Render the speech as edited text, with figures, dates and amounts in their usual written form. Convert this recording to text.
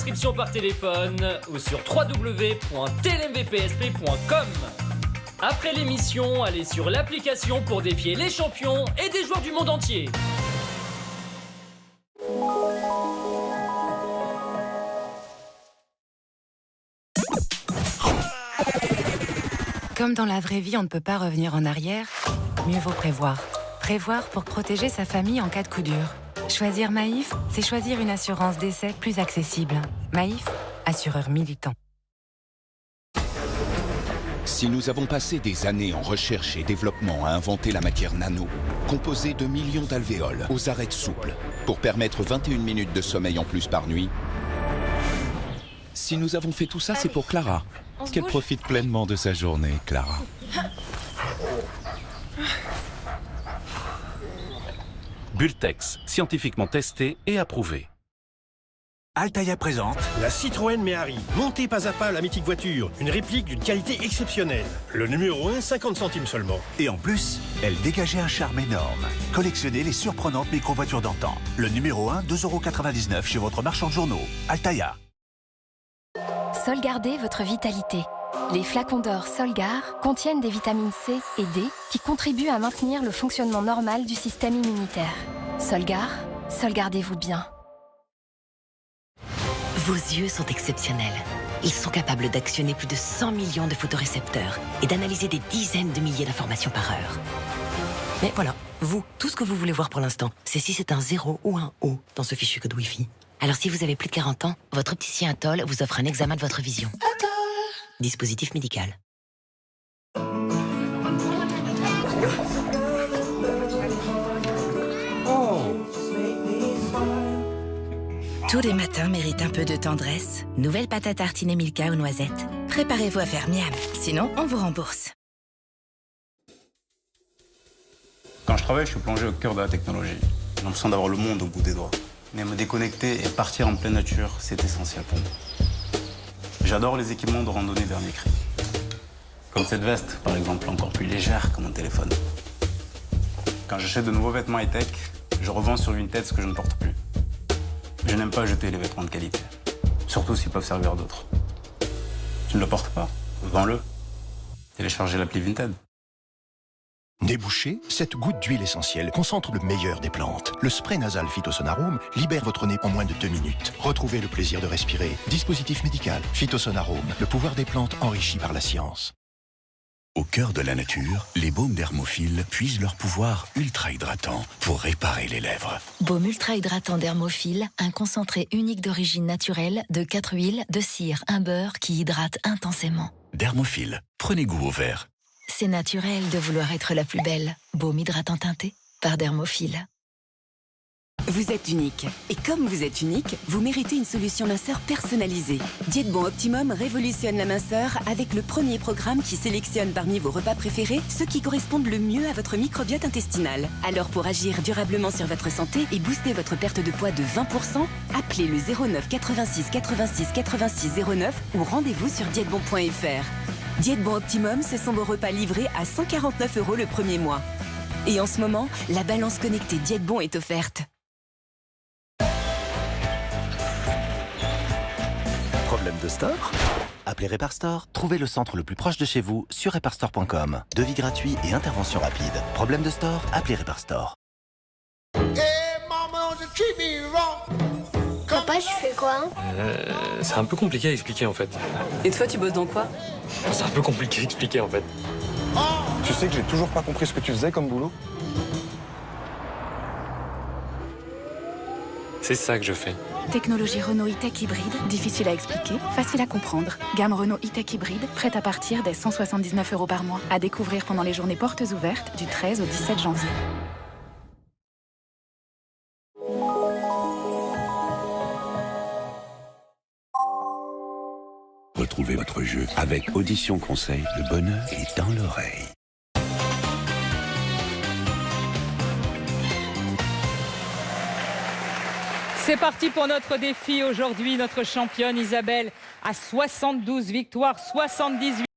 inscription par téléphone ou sur www.télmvpsp.com. Après l'émission, allez sur l'application pour défier les champions et des joueurs du monde entier. Comme dans la vraie vie, on ne peut pas revenir en arrière, mieux vaut prévoir. Prévoir pour protéger sa famille en cas de coup dur. Choisir Maïf, c'est choisir une assurance décès plus accessible. Maïf, assureur militant. Si nous avons passé des années en recherche et développement à inventer la matière nano, composée de millions d'alvéoles aux arêtes souples, pour permettre 21 minutes de sommeil en plus par nuit, si nous avons fait tout ça, c'est pour Clara. Qu'elle profite pleinement de sa journée, Clara. Bultex, scientifiquement testé et approuvé. Altaïa présente la Citroën Méhari, montée pas à pas la mythique voiture, une réplique d'une qualité exceptionnelle. Le numéro 1, 50 centimes seulement. et en plus, elle dégageait un charme énorme. Collectionnez les surprenantes micro-voitures d'antan. Le numéro 1, 2,99 € chez votre marchand de journaux. Altaïa. Solgardez votre vitalité. Les flacons d'or Solgar contiennent des vitamines C et D qui contribuent à maintenir le fonctionnement normal du système immunitaire. Solgar, solgardez-vous bien. Vos yeux sont exceptionnels. Ils sont capables d'actionner plus de 100 millions de photorécepteurs et d'analyser des dizaines de milliers d'informations par heure. Mais voilà, vous, tout ce que vous voulez voir pour l'instant, c'est si c'est un 0 ou un O dans ce fichu code Wi-Fi. Alors si vous avez plus de 40 ans, votre opticien Atoll vous offre un examen de votre vision. Dispositif médical. Tous les matins méritent un peu de tendresse. Nouvelle pâte à tartiner Milka aux noisettes. Préparez-vous à faire miam, sinon on vous rembourse. Quand je travaille, je suis plongé au cœur de la technologie. J'ai l'impression d'avoir le monde au bout des doigts. Mais me déconnecter et partir en pleine nature, c'est essentiel pour moi. J'adore les équipements de randonnée dernier cri. Comme cette veste, par exemple, encore plus légère que mon téléphone. Quand j'achète de nouveaux vêtements high-tech, je revends sur Vinted ce que je ne porte plus. Je n'aime pas jeter les vêtements de qualité, surtout s'ils peuvent servir d'autres. Tu ne le portes pas? Vends-le. Téléchargez l'appli Vinted. Nez bouché, cette goutte d'huile essentielle concentre le meilleur des plantes. Le spray nasal Phytosonarome libère votre nez en moins de 2 minutes. Retrouvez le plaisir de respirer. Dispositif médical. Phytosonarome, le pouvoir des plantes enrichi par la science. Au cœur de la nature, les baumes Dermophile puisent leur pouvoir ultra hydratant pour réparer les lèvres. Baume ultra hydratant Dermophile, un concentré unique d'origine naturelle de 4 huiles, de cire, un beurre qui hydrate intensément. Dermophile, prenez goût au vert. C'est naturel de vouloir être la plus belle. Baume hydratant teinté par Dermophile. Vous êtes unique. Et comme vous êtes unique, vous méritez une solution minceur personnalisée. Diète Bon Optimum révolutionne la minceur avec le premier programme qui sélectionne parmi vos repas préférés ceux qui correspondent le mieux à votre microbiote intestinal. Alors pour agir durablement sur votre santé et booster votre perte de poids de 20%, appelez le 09 86 86 86 09 ou rendez-vous sur diètebon.fr. Diète Bon Optimum, ce sont vos repas livrés à 149 € le premier mois. Et en ce moment, la balance connectée Diète Bon est offerte. Problème de store? Appelez Reparstore. Trouvez le centre le plus proche de chez vous sur reparstore.com. Devis gratuit et intervention rapide. Problème de store? Appelez Reparstore. Papa, je fais quoi? C'est un peu compliqué à expliquer en fait. Et toi, tu bosses dans quoi? C'est un peu compliqué à expliquer en fait. Tu sais que j'ai toujours pas compris ce que tu faisais comme boulot? C'est ça que je fais. Technologie Renault e-Tech hybride, difficile à expliquer, facile à comprendre. Gamme Renault e-Tech hybride, prête à partir dès 179 € par mois. À découvrir pendant les journées portes ouvertes du 13 au 17 janvier. Retrouvez votre jeu avec Audition Conseil. Le bonheur est dans l'oreille. C'est parti pour notre défi aujourd'hui. Notre championne Isabelle a 72 victoires, 78